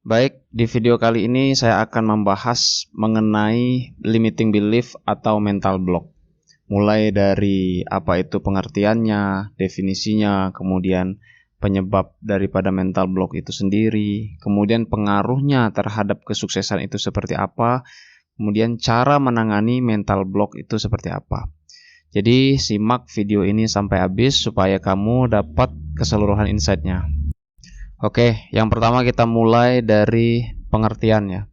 Baik, di video kali ini saya akan membahas mengenai limiting belief atau mental block. Mulai dari apa itu pengertiannya, definisinya, kemudian penyebab daripada mental block itu sendiri, kemudian pengaruhnya terhadap kesuksesan itu seperti apa, kemudian cara menangani mental block itu seperti apa. Jadi simak video ini sampai habis supaya kamu dapat keseluruhan insight-nya. Oke, yang pertama kita mulai dari pengertiannya.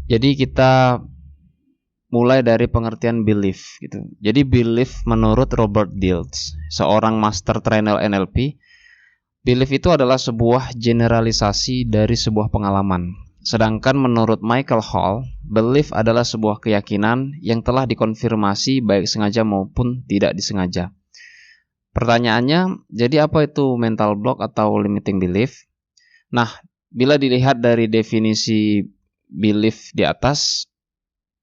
Jadi kita mulai dari pengertian belief gitu. Jadi belief menurut Robert Dilts, seorang master trainer NLP, belief itu adalah sebuah generalisasi dari sebuah pengalaman. Sedangkan menurut Michael Hall, belief adalah sebuah keyakinan yang telah dikonfirmasi baik sengaja maupun tidak disengaja. Pertanyaannya, jadi apa itu mental block atau limiting belief? Nah, bila dilihat dari definisi belief di atas,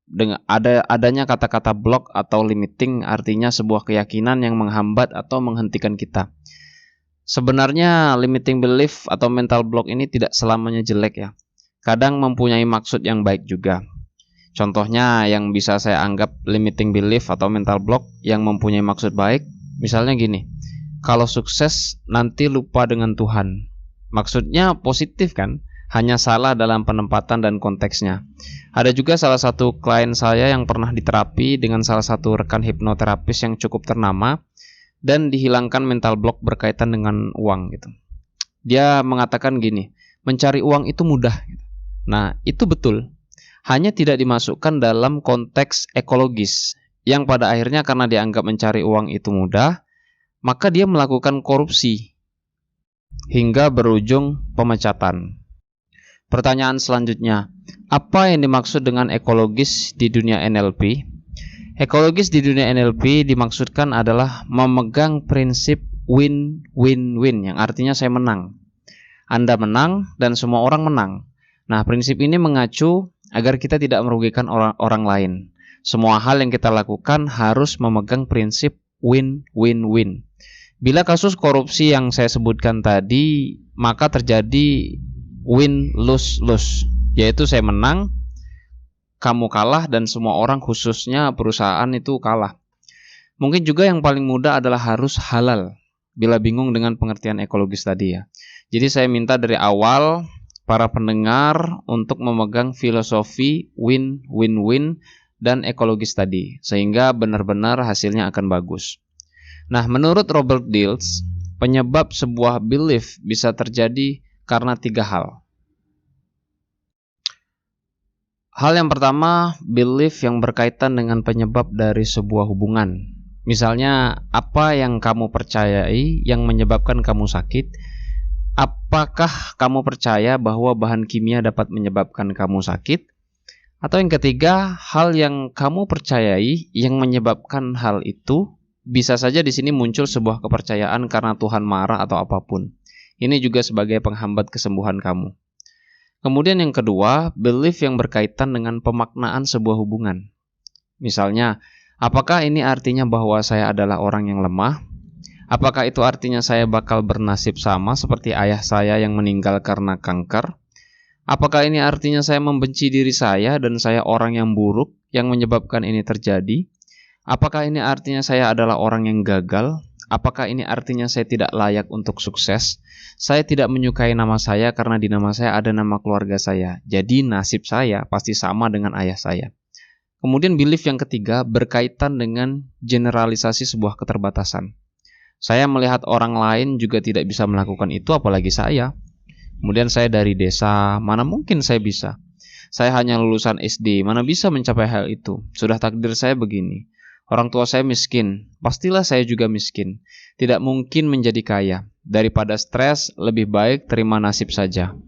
dengan adanya kata-kata block atau limiting artinya sebuah keyakinan yang menghambat atau menghentikan kita. Sebenarnya limiting belief atau mental block ini tidak selamanya jelek ya. Kadang mempunyai maksud yang baik juga. Contohnya yang bisa saya anggap limiting belief atau mental block yang mempunyai maksud baik, misalnya gini, kalau sukses nanti lupa dengan Tuhan. Maksudnya positif kan? Hanya salah dalam penempatan dan konteksnya. Ada juga salah satu klien saya yang pernah diterapi dengan salah satu rekan hipnoterapis yang cukup ternama dan dihilangkan mental block berkaitan dengan uang gitu. Dia mengatakan gini, mencari uang itu mudah. Nah, itu betul. Hanya tidak dimasukkan dalam konteks ekologis yang pada akhirnya karena dianggap mencari uang itu mudah, maka dia melakukan korupsi hingga berujung pemecatan. Pertanyaan selanjutnya, apa yang dimaksud dengan ekologis di dunia NLP? Ekologis di dunia NLP dimaksudkan adalah memegang prinsip win-win-win, yang artinya saya menang. Anda menang dan semua orang menang. Nah, prinsip ini mengacu agar kita tidak merugikan orang lain. Semua hal yang kita lakukan harus memegang prinsip win-win-win. Bila kasus korupsi yang saya sebutkan tadi, maka terjadi win-lose-lose, yaitu saya menang, kamu kalah, dan semua orang khususnya perusahaan itu kalah. Mungkin juga yang paling mudah adalah harus halal, bila bingung dengan pengertian ekologis tadi ya. Jadi saya minta dari awal para pendengar untuk memegang filosofi win-win-win dan ekologis tadi, sehingga benar-benar hasilnya akan bagus. Nah, menurut Robert Dilts, penyebab sebuah belief bisa terjadi karena 3 hal. Hal yang pertama, belief yang berkaitan dengan penyebab dari sebuah hubungan. Misalnya, apa yang kamu percayai yang menyebabkan kamu sakit? Apakah kamu percaya bahwa bahan kimia dapat menyebabkan kamu sakit? Atau yang ketiga, hal yang kamu percayai yang menyebabkan hal itu, bisa saja di sini muncul sebuah kepercayaan karena Tuhan marah atau apapun. Ini juga sebagai penghambat kesembuhan kamu. Kemudian yang kedua, belief yang berkaitan dengan pemaknaan sebuah hubungan. Misalnya, apakah ini artinya bahwa saya adalah orang yang lemah? Apakah itu artinya saya bakal bernasib sama seperti ayah saya yang meninggal karena kanker? Apakah ini artinya saya membenci diri saya dan saya orang yang buruk yang menyebabkan ini terjadi? Apakah ini artinya saya adalah orang yang gagal? Apakah ini artinya saya tidak layak untuk sukses? Saya tidak menyukai nama saya karena di nama saya ada nama keluarga saya. Jadi nasib saya pasti sama dengan ayah saya. Kemudian belief yang ketiga berkaitan dengan generalisasi sebuah keterbatasan. Saya melihat orang lain juga tidak bisa melakukan itu, apalagi saya. Kemudian saya dari desa, mana mungkin saya bisa? Saya hanya lulusan SD, mana bisa mencapai hal itu? Sudah takdir saya begini. Orang tua saya miskin, pastilah saya juga miskin. Tidak mungkin menjadi kaya. Daripada stres, lebih baik terima nasib saja.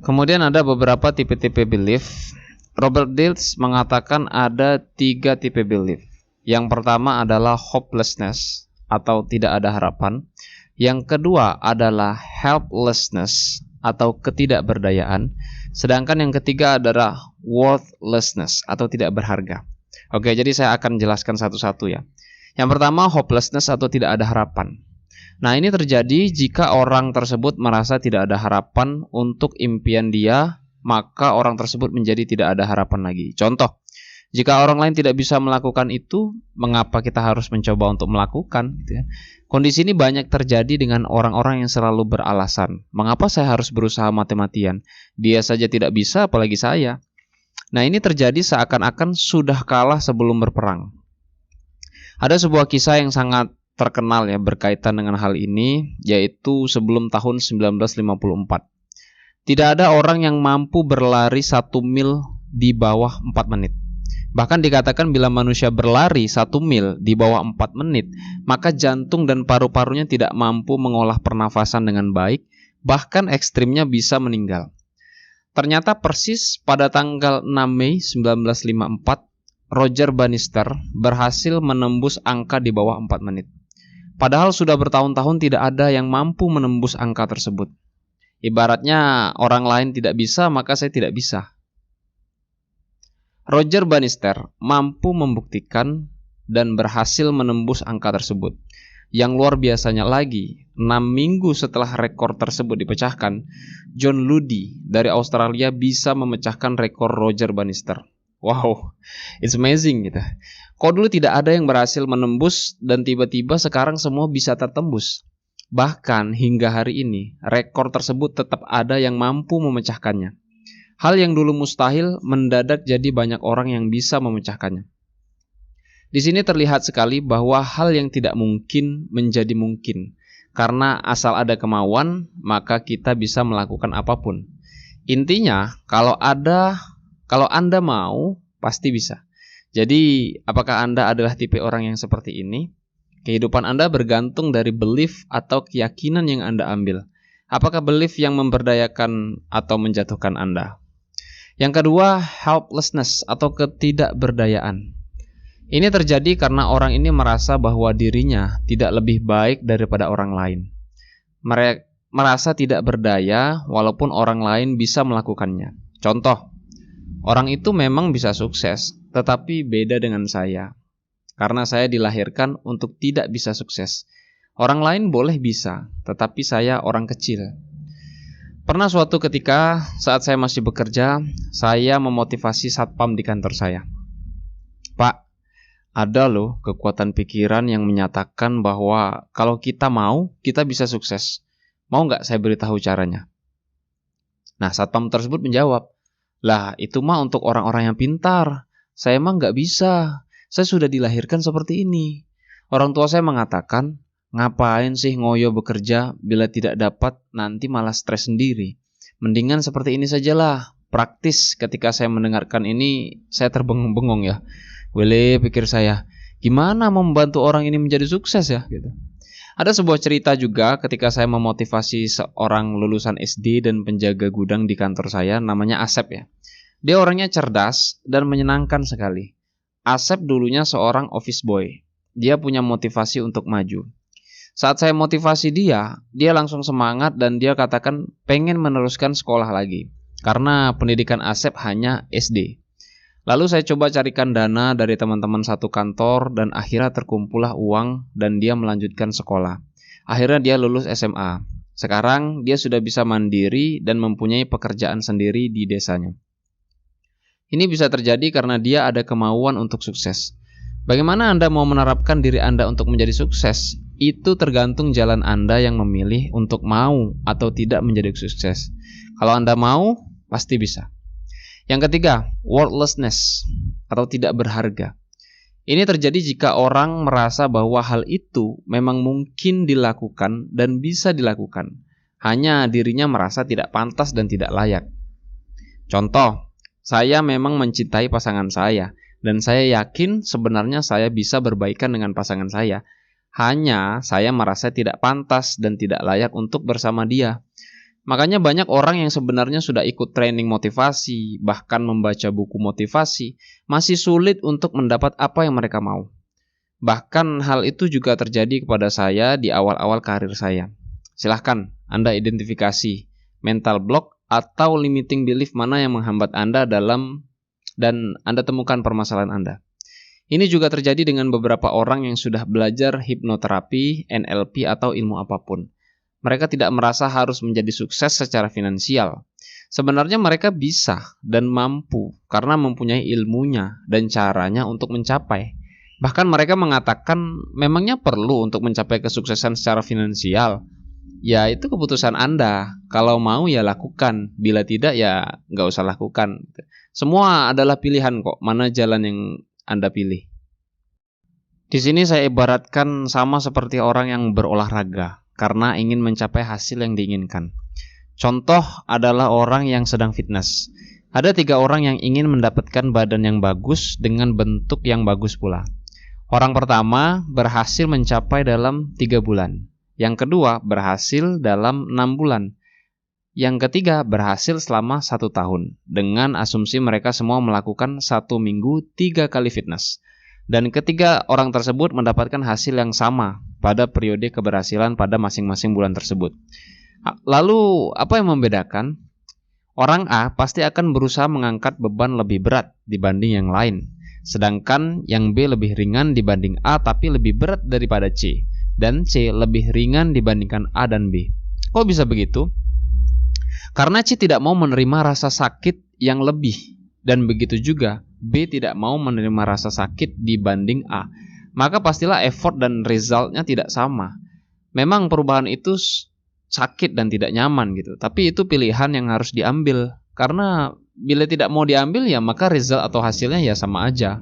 Kemudian ada beberapa tipe-tipe belief. Robert Dilts mengatakan ada 3 tipe belief. Yang pertama adalah hopelessness atau tidak ada harapan. Yang kedua adalah helplessness atau ketidakberdayaan. Sedangkan yang ketiga adalah worthlessness atau tidak berharga. Oke, jadi saya akan jelaskan satu-satu ya. Yang pertama, hopelessness atau tidak ada harapan. Nah, ini terjadi jika orang tersebut merasa tidak ada harapan untuk impian dia, maka orang tersebut menjadi tidak ada harapan lagi. Contoh, jika orang lain tidak bisa melakukan itu, mengapa kita harus mencoba untuk melakukan? Gitu ya. Kondisi ini banyak terjadi dengan orang-orang yang selalu beralasan. Mengapa saya harus berusaha mati-matian? Dia saja tidak bisa, apalagi saya. Nah, ini terjadi seakan-akan sudah kalah sebelum berperang. Ada sebuah kisah yang sangat terkenal ya berkaitan dengan hal ini, yaitu sebelum tahun 1954. Tidak ada orang yang mampu berlari 1 mil di bawah 4 menit. Bahkan dikatakan bila manusia berlari 1 mil di bawah 4 menit, maka jantung dan paru-parunya tidak mampu mengolah pernafasan dengan baik, bahkan ekstrimnya bisa meninggal. Ternyata persis pada tanggal 6 Mei 1954, Roger Bannister berhasil menembus angka di bawah 4 menit. Padahal sudah bertahun-tahun tidak ada yang mampu menembus angka tersebut. Ibaratnya orang lain tidak bisa, maka saya tidak bisa. Roger Bannister mampu membuktikan dan berhasil menembus angka tersebut. Yang luar biasanya lagi, 6 minggu setelah rekor tersebut dipecahkan, John Luddy dari Australia bisa memecahkan rekor Roger Bannister. Wow, it's amazing gitu. Kok dulu tidak ada yang berhasil menembus dan tiba-tiba sekarang semua bisa tertembus. Bahkan hingga hari ini, rekor tersebut tetap ada yang mampu memecahkannya. Hal yang dulu mustahil mendadak jadi banyak orang yang bisa memecahkannya. Di sini terlihat sekali bahwa hal yang tidak mungkin menjadi mungkin. Karena asal ada kemauan, maka kita bisa melakukan apapun. Intinya, kalau Anda mau, pasti bisa. Jadi, apakah Anda adalah tipe orang yang seperti ini? Kehidupan Anda bergantung dari belief atau keyakinan yang Anda ambil. Apakah belief yang memberdayakan atau menjatuhkan Anda? Yang kedua, helplessness atau ketidakberdayaan. Ini terjadi karena orang ini merasa bahwa dirinya tidak lebih baik daripada orang lain. Mereka merasa tidak berdaya walaupun orang lain bisa melakukannya. Contoh, orang itu memang bisa sukses, tetapi beda dengan saya. Karena saya dilahirkan untuk tidak bisa sukses. Orang lain boleh bisa, tetapi saya orang kecil. Pernah suatu ketika saat saya masih bekerja, saya memotivasi satpam di kantor saya. Pak, ada loh kekuatan pikiran yang menyatakan bahwa kalau kita mau, kita bisa sukses. Mau nggak saya beritahu caranya? Nah, satpam tersebut menjawab, lah itu mah untuk orang-orang yang pintar. Saya mah nggak bisa. Saya sudah dilahirkan seperti ini. Orang tua saya mengatakan, ngapain sih ngoyo bekerja bila tidak dapat nanti malah stres sendiri. Mendingan seperti ini sajalah. Praktis. Ketika saya mendengarkan ini, saya terbengong-bengong ya. Wele, pikir saya, gimana membantu orang ini menjadi sukses ya? Gitu. Ada sebuah cerita juga ketika saya memotivasi seorang lulusan SD dan penjaga gudang di kantor saya, namanya Asep ya. Dia orangnya cerdas dan menyenangkan sekali. Asep dulunya seorang office boy. Dia punya motivasi untuk maju. Saat saya motivasi dia langsung semangat dan dia katakan pengen meneruskan sekolah lagi. Karena pendidikan Asep hanya SD. Lalu saya coba carikan dana dari teman-teman satu kantor dan akhirnya terkumpullah uang dan dia melanjutkan sekolah. Akhirnya dia lulus SMA. Sekarang dia sudah bisa mandiri dan mempunyai pekerjaan sendiri di desanya. Ini bisa terjadi karena dia ada kemauan untuk sukses. Bagaimana Anda mau menerapkan diri Anda untuk menjadi sukses? Itu tergantung jalan Anda yang memilih untuk mau atau tidak menjadi sukses. Kalau Anda mau, pasti bisa. Yang ketiga, worthlessness atau tidak berharga. Ini terjadi jika orang merasa bahwa hal itu memang mungkin dilakukan dan bisa dilakukan. Hanya dirinya merasa tidak pantas dan tidak layak. Contoh, saya memang mencintai pasangan saya dan saya yakin sebenarnya saya bisa berbaikan dengan pasangan saya. Hanya saya merasa tidak pantas dan tidak layak untuk bersama dia. Makanya banyak orang yang sebenarnya sudah ikut training motivasi, bahkan membaca buku motivasi, masih sulit untuk mendapat apa yang mereka mau. Bahkan hal itu juga terjadi kepada saya di awal-awal karir saya. Silahkan Anda identifikasi mental block atau limiting belief mana yang menghambat Anda dan Anda temukan permasalahan Anda. Ini juga terjadi dengan beberapa orang yang sudah belajar hipnoterapi, NLP, atau ilmu apapun. Mereka tidak merasa harus menjadi sukses secara finansial. Sebenarnya mereka bisa dan mampu karena mempunyai ilmunya dan caranya untuk mencapai. Bahkan mereka mengatakan memangnya perlu untuk mencapai kesuksesan secara finansial. Ya itu keputusan Anda. Kalau mau ya lakukan, bila tidak ya nggak usah lakukan. Semua adalah pilihan kok, mana jalan yang Anda pilih. Di sini saya ibaratkan sama seperti orang yang berolahraga karena ingin mencapai hasil yang diinginkan. Contoh adalah orang yang sedang fitness. Ada 3 orang yang ingin mendapatkan badan yang bagus dengan bentuk yang bagus pula. Orang pertama berhasil mencapai dalam 3 bulan. Yang kedua berhasil dalam 6 bulan. Yang ketiga berhasil selama 1 tahun. Dengan asumsi mereka semua melakukan 1 minggu 3 kali fitness. Dan ketiga orang tersebut mendapatkan hasil yang sama pada periode keberhasilan pada masing-masing bulan tersebut. Lalu apa yang membedakan? Orang A pasti akan berusaha mengangkat beban lebih berat dibanding yang lain. Sedangkan yang B lebih ringan dibanding A tapi lebih berat daripada C. Dan C lebih ringan dibandingkan A dan B. Kok bisa begitu? Karena C tidak mau menerima rasa sakit yang lebih. Dan begitu juga B tidak mau menerima rasa sakit dibanding A. Maka pastilah effort dan resultnya tidak sama. Memang perubahan itu sakit dan tidak nyaman gitu. Tapi itu pilihan yang harus diambil. Karena bila tidak mau diambil ya maka result atau hasilnya ya sama aja.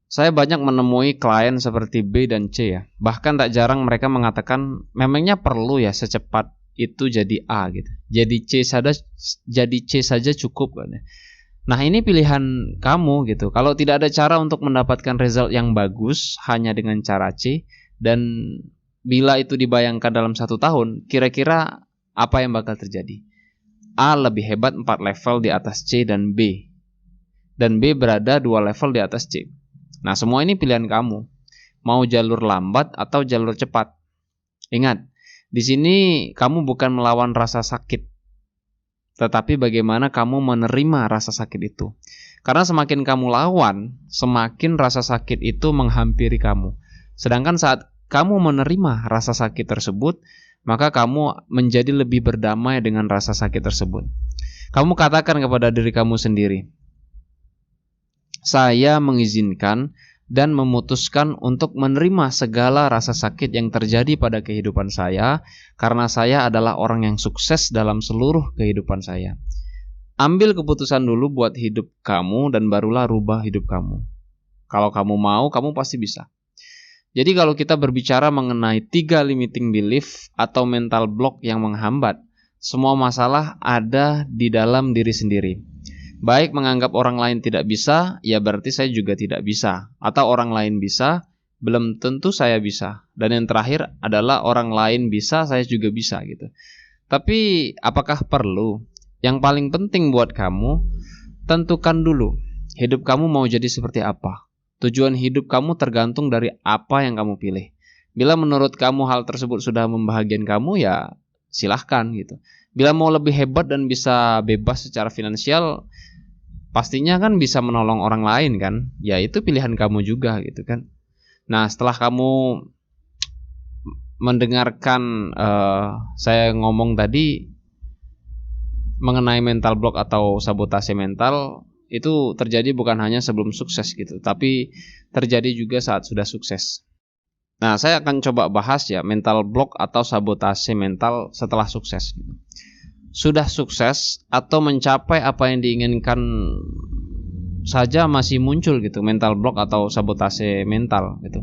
Saya banyak menemui klien seperti B dan C ya. Bahkan tak jarang mereka mengatakan memangnya perlu ya secepat itu jadi A gitu. Jadi C saja cukup kan ya. Nah ini pilihan kamu gitu. Kalau tidak ada cara untuk mendapatkan result yang bagus hanya dengan cara C, dan bila itu dibayangkan dalam 1 tahun, kira-kira apa yang bakal terjadi? A lebih hebat 4 level di atas C dan B. Dan B berada 2 level di atas C. Nah semua ini pilihan kamu. Mau jalur lambat atau jalur cepat. Ingat, di sini kamu bukan melawan rasa sakit. Tetapi bagaimana kamu menerima rasa sakit itu. Karena semakin kamu lawan, semakin rasa sakit itu menghampiri kamu. Sedangkan saat kamu menerima rasa sakit tersebut, maka kamu menjadi lebih berdamai dengan rasa sakit tersebut. Kamu katakan kepada diri kamu sendiri, saya mengizinkan dan memutuskan untuk menerima segala rasa sakit yang terjadi pada kehidupan saya, karena saya adalah orang yang sukses dalam seluruh kehidupan saya. Ambil keputusan dulu buat hidup kamu dan barulah rubah hidup kamu. Kalau kamu mau, kamu pasti bisa. Jadi kalau kita berbicara mengenai 3 limiting belief atau mental block yang menghambat, semua masalah ada di dalam diri sendiri. Baik menganggap orang lain tidak bisa, ya berarti saya juga tidak bisa. Atau orang lain bisa, belum tentu saya bisa. Dan yang terakhir adalah orang lain bisa, saya juga bisa gitu. Tapi apakah perlu? Yang paling penting buat kamu, tentukan dulu hidup kamu mau jadi seperti apa. Tujuan hidup kamu tergantung dari apa yang kamu pilih. Bila menurut kamu hal tersebut sudah membahagiakan kamu, ya silahkan gitu. Bila mau lebih hebat dan bisa bebas secara finansial, pastinya kan bisa menolong orang lain kan. Ya itu pilihan kamu juga gitu kan. Nah setelah kamu mendengarkan saya ngomong tadi mengenai mental block atau sabotase mental, itu terjadi bukan hanya sebelum sukses gitu, tapi terjadi juga saat sudah sukses. Nah saya akan coba bahas ya mental block atau sabotase mental setelah sukses gitu. Sudah sukses atau mencapai apa yang diinginkan saja masih muncul gitu mental block atau sabotase mental gitu.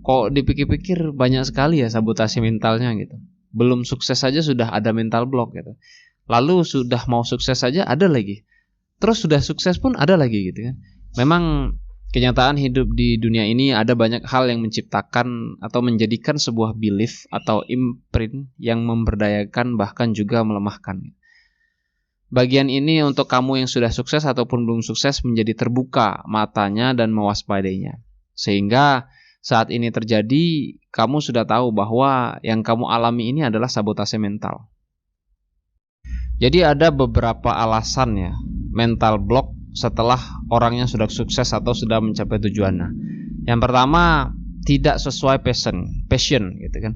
Kok dipikir-pikir banyak sekali ya sabotase mentalnya gitu. Belum sukses saja sudah ada mental block gitu. Lalu sudah mau sukses saja ada lagi. Terus sudah sukses pun ada lagi gitu kan. Memang kenyataan hidup di dunia ini ada banyak hal yang menciptakan atau menjadikan sebuah belief atau imprint yang memberdayakan bahkan juga melemahkan. Bagian ini untuk kamu yang sudah sukses ataupun belum sukses menjadi terbuka matanya dan mewaspadainya. Sehingga saat ini terjadi, kamu sudah tahu bahwa yang kamu alami ini adalah sabotase mental. Jadi ada beberapa alasan ya mental block setelah orangnya sudah sukses atau sudah mencapai tujuannya. Yang pertama, tidak sesuai passion gitu kan.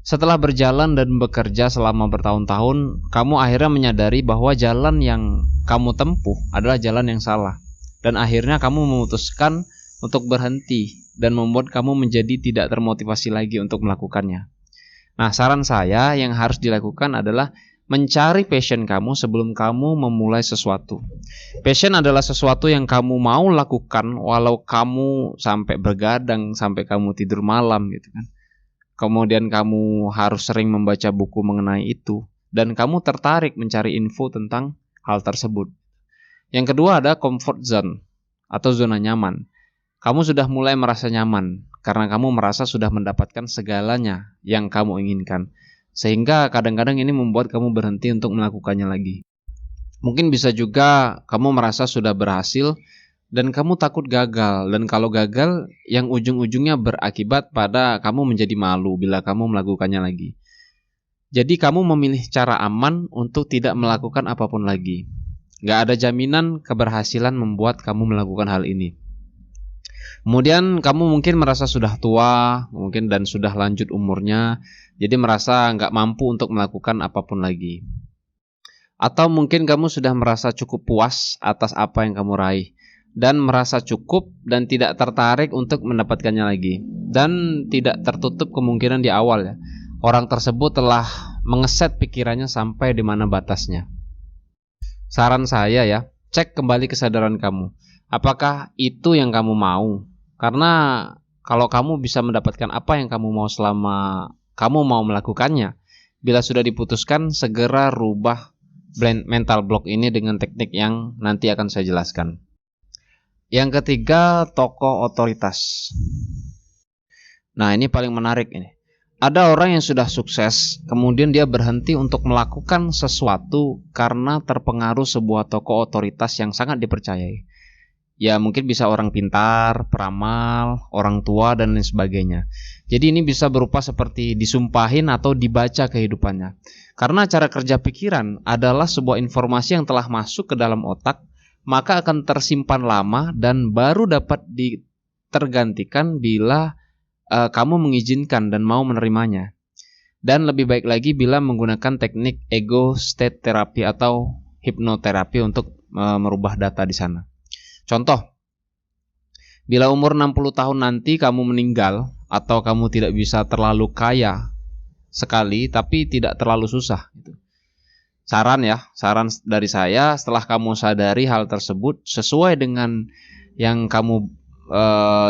Setelah berjalan dan bekerja selama bertahun-tahun, kamu akhirnya menyadari bahwa jalan yang kamu tempuh adalah jalan yang salah. Dan akhirnya kamu memutuskan untuk berhenti dan membuat kamu menjadi tidak termotivasi lagi untuk melakukannya. Nah, saran saya yang harus dilakukan adalah mencari passion kamu sebelum kamu memulai sesuatu. Passion adalah sesuatu yang kamu mau lakukan walau kamu sampai bergadang, sampai kamu tidur malam gitu kan. Kemudian kamu harus sering membaca buku mengenai itu dan kamu tertarik mencari info tentang hal tersebut. Yang kedua ada comfort zone atau zona nyaman. Kamu sudah mulai merasa nyaman karena kamu merasa sudah mendapatkan segalanya yang kamu inginkan. Sehingga kadang-kadang ini membuat kamu berhenti untuk melakukannya lagi. Mungkin bisa juga kamu merasa sudah berhasil dan kamu takut gagal, dan kalau gagal yang ujung-ujungnya berakibat pada kamu menjadi malu bila kamu melakukannya lagi. Jadi kamu memilih cara aman untuk tidak melakukan apapun lagi. Gak ada jaminan keberhasilan membuat kamu melakukan hal ini. Kemudian kamu mungkin merasa sudah tua, mungkin dan sudah lanjut umurnya, jadi merasa gak mampu untuk melakukan apapun lagi. Atau mungkin kamu sudah merasa cukup puas atas apa yang kamu raih dan merasa cukup dan tidak tertarik untuk mendapatkannya lagi. Dan tidak tertutup kemungkinan di awal ya, orang tersebut telah mengeset pikirannya sampai di mana batasnya. Saran saya ya, cek kembali kesadaran kamu. Apakah itu yang kamu mau? Karena kalau kamu bisa mendapatkan apa yang kamu mau selama kamu mau melakukannya, bila sudah diputuskan segera rubah mental block ini dengan teknik yang nanti akan saya jelaskan. Yang ketiga, tokoh otoritas. Nah, ini paling menarik ini. Ada orang yang sudah sukses, kemudian dia berhenti untuk melakukan sesuatu karena terpengaruh sebuah tokoh otoritas yang sangat dipercayai. Ya, mungkin bisa orang pintar, peramal, orang tua, dan lain sebagainya. Jadi ini bisa berupa seperti disumpahin atau dibaca kehidupannya. Karena cara kerja pikiran adalah sebuah informasi yang telah masuk ke dalam otak, maka akan tersimpan lama dan baru dapat tergantikan bila kamu mengizinkan dan mau menerimanya. Dan lebih baik lagi bila menggunakan teknik ego state therapy atau hipnoterapi untuk merubah data di sana. Contoh, bila umur 60 tahun nanti kamu meninggal atau kamu tidak bisa terlalu kaya sekali tapi tidak terlalu susah gitu. Saran dari saya, setelah kamu sadari hal tersebut sesuai dengan yang kamu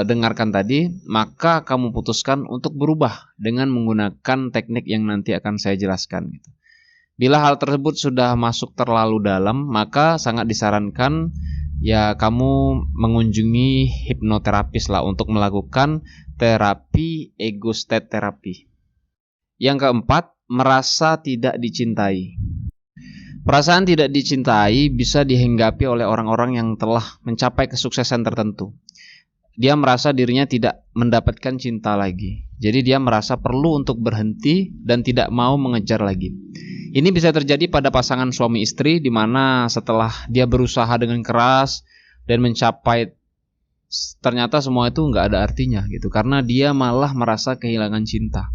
dengarkan tadi, maka kamu putuskan untuk berubah dengan menggunakan teknik yang nanti akan saya jelaskan gitu. Bila hal tersebut sudah masuk terlalu dalam, maka sangat disarankan ya kamu mengunjungi hipnoterapis lah untuk melakukan terapi ego state therapy. Yang keempat, merasa tidak dicintai. Perasaan tidak dicintai bisa dihinggapi oleh orang-orang yang telah mencapai kesuksesan tertentu. Dia merasa dirinya tidak mendapatkan cinta lagi. Jadi dia merasa perlu untuk berhenti dan tidak mau mengejar lagi. Ini bisa terjadi pada pasangan suami istri di mana setelah dia berusaha dengan keras dan mencapai, ternyata semua itu nggak ada artinya gitu. Karena dia malah merasa kehilangan cinta.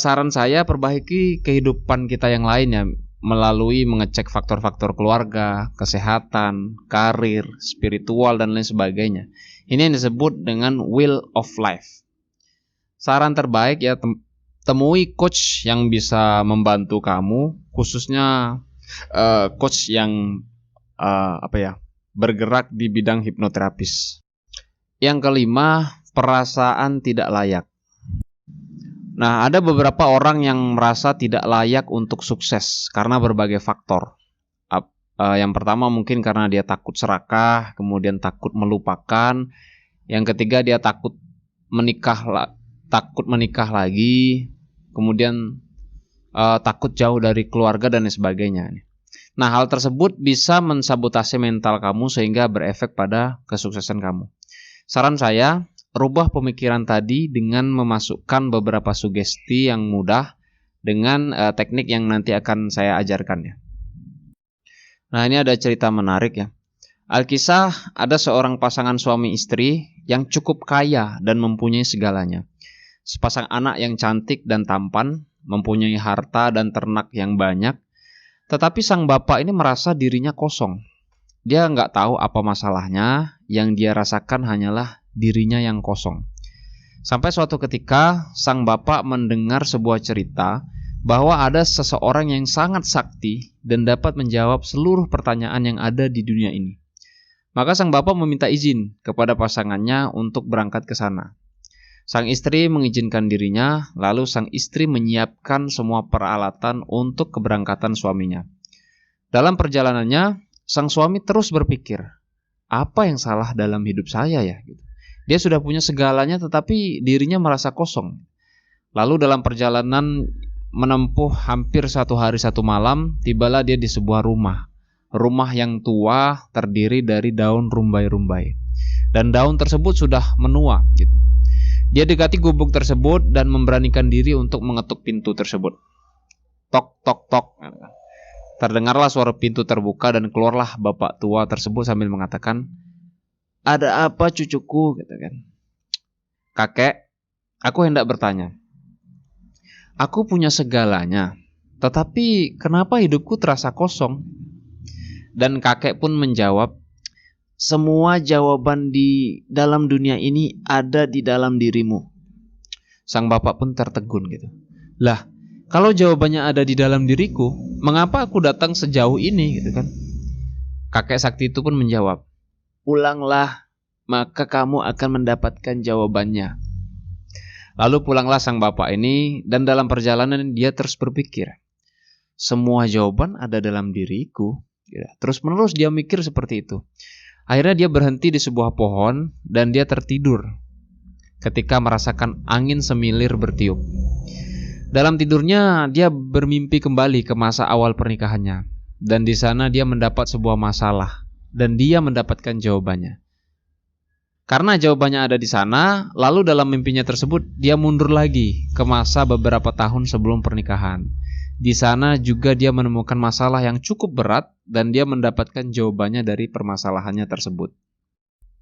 Saran saya, perbaiki kehidupan kita yang lainnya melalui mengecek faktor-faktor keluarga, kesehatan, karir, spiritual, dan lain sebagainya. Ini yang disebut dengan wheel of life. Saran terbaik ya, temui coach yang bisa membantu kamu, khususnya coach yang bergerak di bidang hipnoterapis. Yang kelima, perasaan tidak layak. Nah, ada beberapa orang yang merasa tidak layak untuk sukses karena berbagai faktor. Yang pertama mungkin karena dia takut serakah, kemudian takut melupakan. Yang ketiga dia takut menikah lagi, kemudian takut jauh dari keluarga dan lain sebagainya. Nah, hal tersebut bisa mensabotase mental kamu sehingga berefek pada kesuksesan kamu. Saran saya, rubah pemikiran tadi dengan memasukkan beberapa sugesti yang mudah dengan teknik yang nanti akan saya ajarkan ya. Nah, ini ada cerita menarik ya. Alkisah ada seorang pasangan suami istri yang cukup kaya dan mempunyai segalanya. Sepasang anak yang cantik dan tampan, mempunyai harta dan ternak yang banyak. Tetapi sang bapak ini merasa dirinya kosong. Dia nggak tahu apa masalahnya, yang dia rasakan hanyalah dirinya yang kosong. Sampai suatu ketika, sang bapak mendengar sebuah cerita bahwa ada seseorang yang sangat sakti dan dapat menjawab seluruh pertanyaan yang ada di dunia ini. Maka sang bapak meminta izin kepada pasangannya untuk berangkat ke sana. Sang istri mengizinkan dirinya, lalu sang istri menyiapkan semua peralatan untuk keberangkatan suaminya. Dalam perjalanannya, sang suami terus berpikir, apa yang salah dalam hidup saya ya? Dia sudah punya segalanya tetapi dirinya merasa kosong. Lalu dalam perjalanan menempuh hampir 1 hari 1 malam, tibalah dia di sebuah rumah. Rumah yang tua terdiri dari daun rumbai-rumbai. Dan daun tersebut sudah menua gitu. Dia dekati gubuk tersebut dan memberanikan diri untuk mengetuk pintu tersebut. Tok, tok, tok. Terdengarlah suara pintu terbuka dan keluarlah bapak tua tersebut sambil mengatakan, "Ada apa cucuku?" gitu kan. "Kakek, aku hendak bertanya. Aku punya segalanya, tetapi kenapa hidupku terasa kosong?" Dan kakek pun menjawab, "Semua jawaban di dalam dunia ini ada di dalam dirimu." Sang bapak pun tertegun gitu. Lah, kalau jawabannya ada di dalam diriku, mengapa aku datang sejauh ini gitu kan? Kakek sakti itu pun menjawab, "Pulanglah, maka kamu akan mendapatkan jawabannya." Lalu pulanglah sang bapak ini, dan dalam perjalanan dia terus berpikir, semua jawaban ada dalam diriku. Terus menerus dia mikir seperti itu. Akhirnya dia berhenti di sebuah pohon dan dia tertidur ketika merasakan angin semilir bertiup. Dalam tidurnya dia bermimpi kembali ke masa awal pernikahannya, dan di sana dia mendapat sebuah masalah dan dia mendapatkan jawabannya. Karena jawabannya ada di sana, lalu dalam mimpinya tersebut dia mundur lagi ke masa beberapa tahun sebelum pernikahan. Di sana juga dia menemukan masalah yang cukup berat dan dia mendapatkan jawabannya dari permasalahannya tersebut.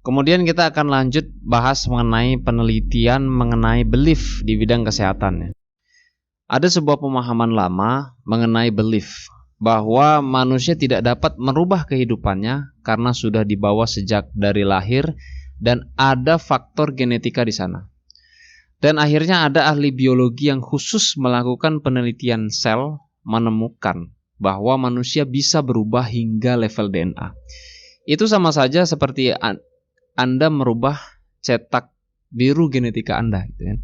Kemudian kita akan lanjut bahas mengenai penelitian mengenai belief di bidang kesehatan. Ada sebuah pemahaman lama mengenai belief bahwa manusia tidak dapat merubah kehidupannya karena sudah dibawa sejak dari lahir dan ada faktor genetika di sana. Dan akhirnya ada ahli biologi yang khusus melakukan penelitian sel menemukan bahwa manusia bisa berubah hingga level DNA. Itu sama saja seperti Anda merubah cetak biru genetika Anda gitu kan.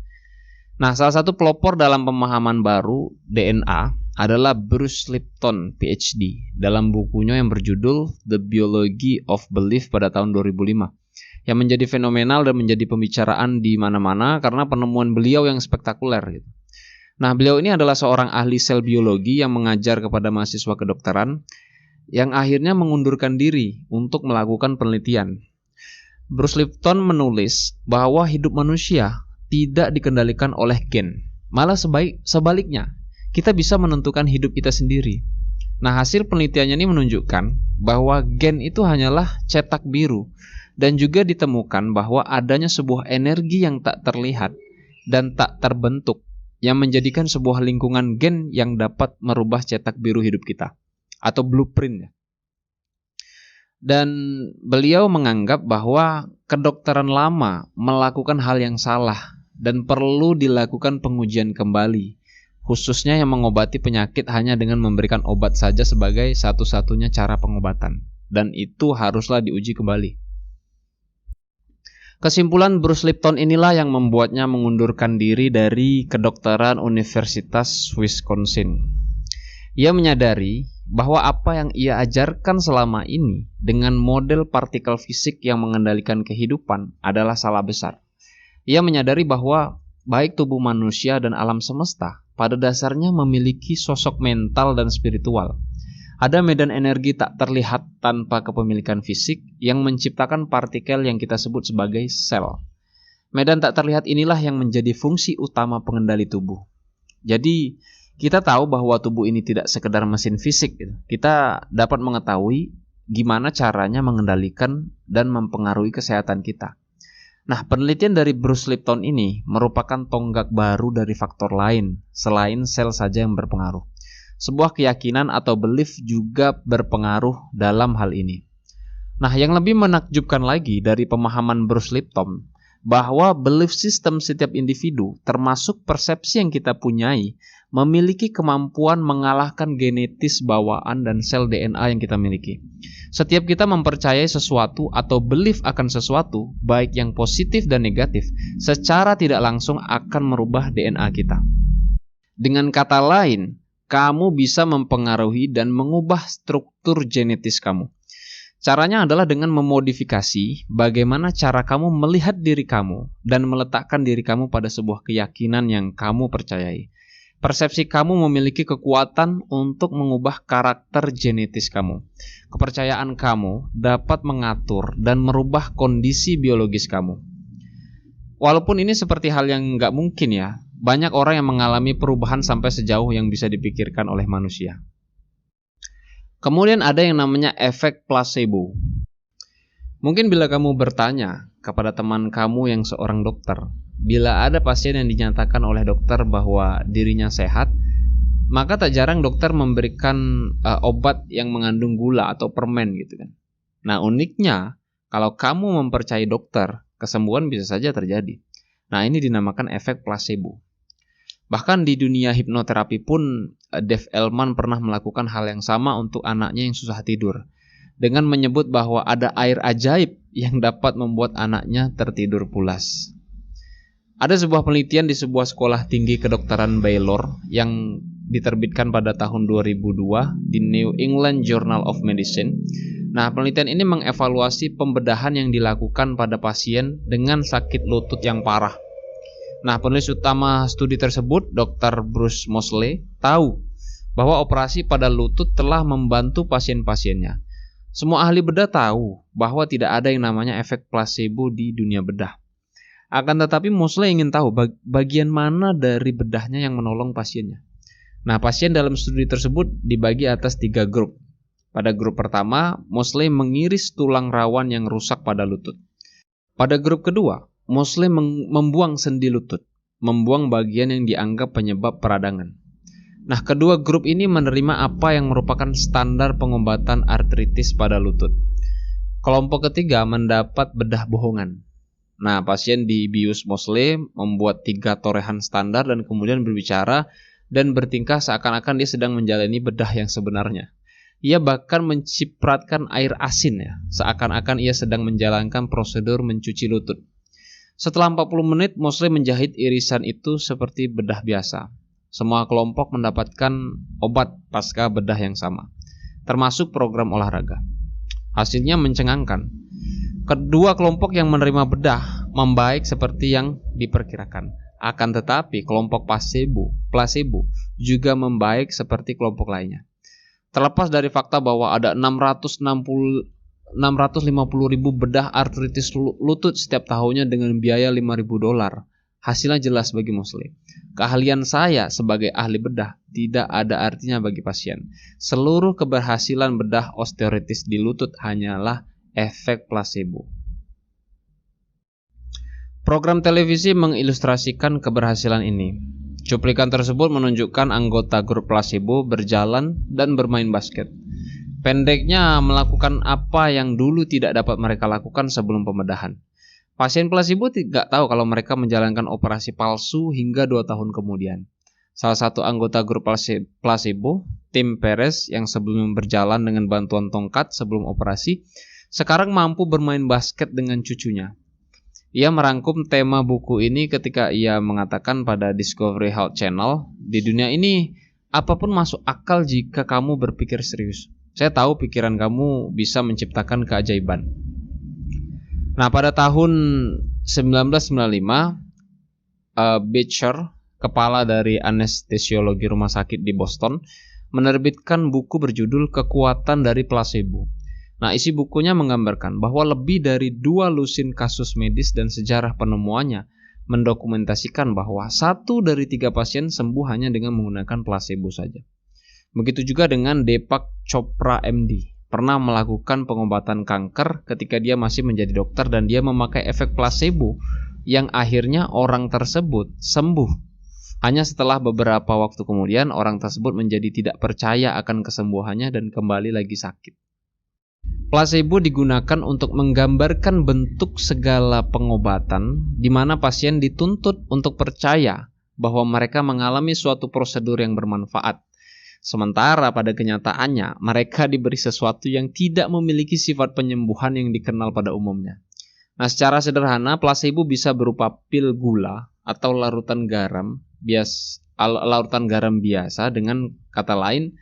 Nah, salah satu pelopor dalam pemahaman baru DNA adalah Bruce Lipton, PhD, dalam bukunya yang berjudul The Biology of Belief pada tahun 2005. Yang menjadi fenomenal dan menjadi pembicaraan di mana-mana karena penemuan beliau yang spektakuler gitu. Nah, beliau ini adalah seorang ahli sel biologi yang mengajar kepada mahasiswa kedokteran yang akhirnya mengundurkan diri untuk melakukan penelitian. Bruce Lipton menulis bahwa hidup manusia tidak dikendalikan oleh gen. Malah sebaliknya, kita bisa menentukan hidup kita sendiri. Nah, hasil penelitiannya ini menunjukkan bahwa gen itu hanyalah cetak biru. Dan juga ditemukan bahwa adanya sebuah energi yang tak terlihat dan tak terbentuk yang menjadikan sebuah lingkungan gen yang dapat merubah cetak biru hidup kita atau blueprint. Dan beliau menganggap bahwa kedokteran lama melakukan hal yang salah dan perlu dilakukan pengujian kembali, khususnya yang mengobati penyakit hanya dengan memberikan obat saja sebagai satu-satunya cara pengobatan, dan itu haruslah diuji kembali. Kesimpulan Bruce Lipton inilah yang membuatnya mengundurkan diri dari kedokteran Universitas Wisconsin. Ia menyadari bahwa apa yang ia ajarkan selama ini dengan model partikel fisik yang mengendalikan kehidupan adalah salah besar. Ia menyadari bahwa baik tubuh manusia dan alam semesta pada dasarnya memiliki sosok mental dan spiritual. Ada medan energi tak terlihat tanpa kepemilikan fisik yang menciptakan partikel yang kita sebut sebagai sel. Medan tak terlihat inilah yang menjadi fungsi utama pengendali tubuh. Jadi, kita tahu bahwa tubuh ini tidak sekedar mesin fisik. Kita dapat mengetahui gimana caranya mengendalikan dan mempengaruhi kesehatan kita. Nah, penelitian dari Bruce Lipton ini merupakan tonggak baru dari faktor lain selain sel saja yang berpengaruh. Sebuah keyakinan atau belief juga berpengaruh dalam hal ini. Nah, yang lebih menakjubkan lagi dari pemahaman Bruce Lipton, bahwa belief system setiap individu, termasuk persepsi yang kita punyai, memiliki kemampuan mengalahkan genetis bawaan dan sel DNA yang kita miliki. Setiap kita mempercayai sesuatu atau belief akan sesuatu, baik yang positif dan negatif, secara tidak langsung akan merubah DNA kita. Dengan kata lain, kamu bisa mempengaruhi dan mengubah struktur genetis kamu. Caranya adalah dengan memodifikasi bagaimana cara kamu melihat diri kamu dan meletakkan diri kamu pada sebuah keyakinan yang kamu percayai. Persepsi kamu memiliki kekuatan untuk mengubah karakter genetis kamu. Kepercayaan kamu dapat mengatur dan merubah kondisi biologis kamu. Walaupun ini seperti hal yang nggak mungkin ya, banyak orang yang mengalami perubahan sampai sejauh yang bisa dipikirkan oleh manusia. Kemudian ada yang namanya efek placebo. Mungkin bila kamu bertanya kepada teman kamu yang seorang dokter, bila ada pasien yang dinyatakan oleh dokter bahwa dirinya sehat, maka tak jarang dokter memberikan obat yang mengandung gula atau permen gitu kan. Nah, uniknya kalau kamu mempercayai dokter, kesembuhan bisa saja terjadi. Nah, ini dinamakan efek placebo. Bahkan di dunia hipnoterapi pun Dave Elman pernah melakukan hal yang sama untuk anaknya yang susah tidur, dengan menyebut bahwa ada air ajaib yang dapat membuat anaknya tertidur pulas. Ada sebuah penelitian di sebuah sekolah tinggi kedokteran Baylor yang diterbitkan pada tahun 2002 di New England Journal of Medicine. Nah, penelitian ini mengevaluasi pembedahan yang dilakukan pada pasien dengan sakit lutut yang parah. Nah, penulis utama studi tersebut, Dr. Bruce Moseley, tahu bahwa operasi pada lutut telah membantu pasien-pasiennya. Semua ahli bedah tahu bahwa tidak ada yang namanya efek placebo di dunia bedah. Akan tetapi Moseley ingin tahu bagian mana dari bedahnya yang menolong pasiennya. Nah, pasien dalam studi tersebut dibagi atas 3 grup. Pada grup pertama, Moseley mengiris tulang rawan yang rusak pada lutut. Pada grup kedua, Moseley membuang sendi lutut, membuang bagian yang dianggap penyebab peradangan. Nah, kedua grup ini menerima apa yang merupakan standar pengobatan artritis pada lutut. Kelompok ketiga mendapat bedah bohongan. Nah, pasien dibius Moseley membuat 3 torehan standar dan kemudian berbicara dan bertingkah seakan-akan dia sedang menjalani bedah yang sebenarnya. Ia bahkan mencipratkan air asin ya, seakan-akan ia sedang menjalankan prosedur mencuci lutut. Setelah 40 menit, Moseley menjahit irisan itu seperti bedah biasa. Semua kelompok mendapatkan obat pasca bedah yang sama, termasuk program olahraga. Hasilnya mencengangkan. Kedua kelompok yang menerima bedah membaik seperti yang diperkirakan. Akan tetapi kelompok placebo juga membaik seperti kelompok lainnya. Terlepas dari fakta bahwa ada 650.000 bedah artritis lutut setiap tahunnya dengan biaya $5.000. Hasilnya jelas bagi Moseley. Keahlian saya sebagai ahli bedah tidak ada artinya bagi pasien. Seluruh keberhasilan bedah osteoartritis di lutut hanyalah efek placebo. Program televisi mengilustrasikan keberhasilan ini. Cuplikan tersebut menunjukkan anggota grup placebo berjalan dan bermain basket. Pendeknya melakukan apa yang dulu tidak dapat mereka lakukan sebelum pembedahan. Pasien placebo tidak tahu kalau mereka menjalankan operasi palsu hingga 2 tahun kemudian. Salah satu anggota grup placebo, Tim Perez, yang sebelumnya berjalan dengan bantuan tongkat sebelum operasi, sekarang mampu bermain basket dengan cucunya. Ia merangkum tema buku ini ketika ia mengatakan pada Discovery Health Channel, di dunia ini apapun masuk akal jika kamu berpikir serius. Saya tahu pikiran kamu bisa menciptakan keajaiban. Nah, pada tahun 1995, Beecher, kepala dari anestesiologi rumah sakit di Boston, menerbitkan buku berjudul Kekuatan dari Placebo. Nah, isi bukunya menggambarkan bahwa lebih dari 2 lusin kasus medis dan sejarah penemuannya mendokumentasikan bahwa 1 dari 3 pasien sembuh hanya dengan menggunakan placebo saja. Begitu juga dengan Deepak Chopra MD. pernah melakukan pengobatan kanker ketika dia masih menjadi dokter dan dia memakai efek placebo yang akhirnya orang tersebut sembuh. Hanya setelah beberapa waktu kemudian orang tersebut menjadi tidak percaya akan kesembuhannya dan kembali lagi sakit. Placebo digunakan untuk menggambarkan bentuk segala pengobatan di mana pasien dituntut untuk percaya bahwa mereka mengalami suatu prosedur yang bermanfaat. Sementara pada kenyataannya mereka diberi sesuatu yang tidak memiliki sifat penyembuhan yang dikenal pada umumnya. Nah, secara sederhana placebo bisa berupa pil gula atau larutan garam biasa, dengan kata lain,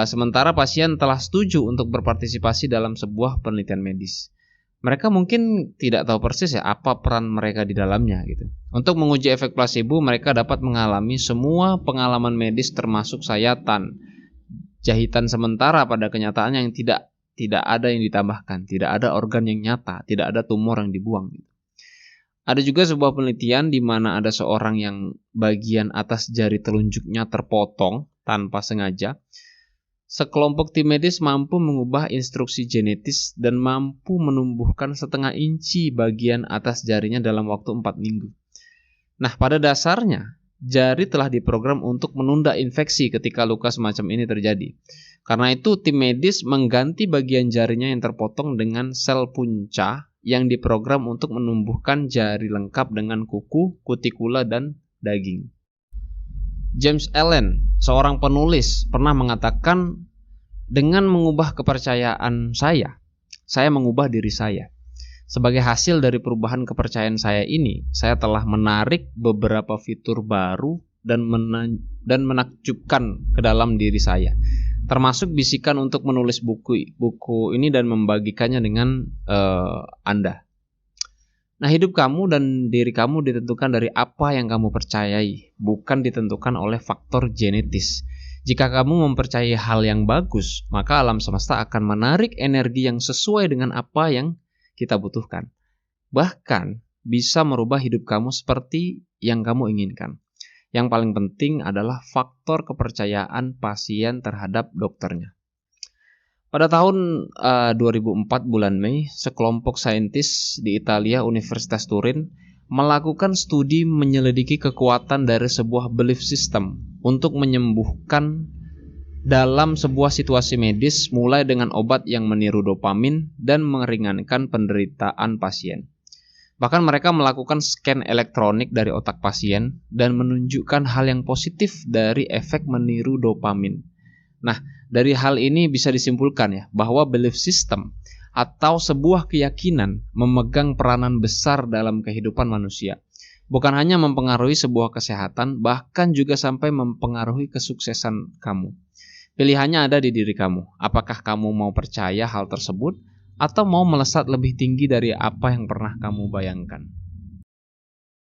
sementara pasien telah setuju untuk berpartisipasi dalam sebuah penelitian medis. Mereka mungkin tidak tahu persis apa peran mereka di dalamnya gitu. Untuk menguji efek placebo, mereka dapat mengalami semua pengalaman medis termasuk sayatan, jahitan sementara pada kenyataannya yang tidak ada yang ditambahkan, tidak ada organ yang nyata, tidak ada tumor yang dibuang gitu. Ada juga sebuah penelitian di mana ada seorang yang bagian atas jari telunjuknya terpotong tanpa sengaja. Sekelompok tim medis mampu mengubah instruksi genetis dan mampu menumbuhkan setengah inci bagian atas jarinya dalam waktu 4 minggu. Nah, pada dasarnya, jari telah diprogram untuk menunda infeksi ketika luka semacam ini terjadi. Karena itu, tim medis mengganti bagian jarinya yang terpotong dengan sel punca yang diprogram untuk menumbuhkan jari lengkap dengan kuku, kutikula, dan daging. James Allen, seorang penulis, pernah mengatakan, dengan mengubah kepercayaan saya mengubah diri saya. Sebagai hasil dari perubahan kepercayaan saya ini, saya telah menarik beberapa fitur baru dan menakjubkan ke dalam diri saya, termasuk bisikan untuk menulis buku ini dan membagikannya dengan Anda. Nah, hidup kamu dan diri kamu ditentukan dari apa yang kamu percayai, bukan ditentukan oleh faktor genetis. Jika kamu mempercayai hal yang bagus, maka alam semesta akan menarik energi yang sesuai dengan apa yang kita butuhkan. Bahkan bisa merubah hidup kamu seperti yang kamu inginkan. Yang paling penting adalah faktor kepercayaan pasien terhadap dokternya. Pada tahun 2004 bulan Mei, sekelompok saintis di Italia Universitas Turin melakukan studi menyelidiki kekuatan dari sebuah belief system untuk menyembuhkan dalam sebuah situasi medis, mulai dengan obat yang meniru dopamin dan meringankan penderitaan pasien. Bahkan mereka melakukan scan elektronik dari otak pasien dan menunjukkan hal yang positif dari efek meniru dopamin. Nah, dari hal ini bisa disimpulkan bahwa belief system atau sebuah keyakinan memegang peranan besar dalam kehidupan manusia. Bukan hanya mempengaruhi sebuah kesehatan, bahkan juga sampai mempengaruhi kesuksesan kamu. Pilihannya ada di diri kamu. Apakah kamu mau percaya hal tersebut atau mau melesat lebih tinggi dari apa yang pernah kamu bayangkan?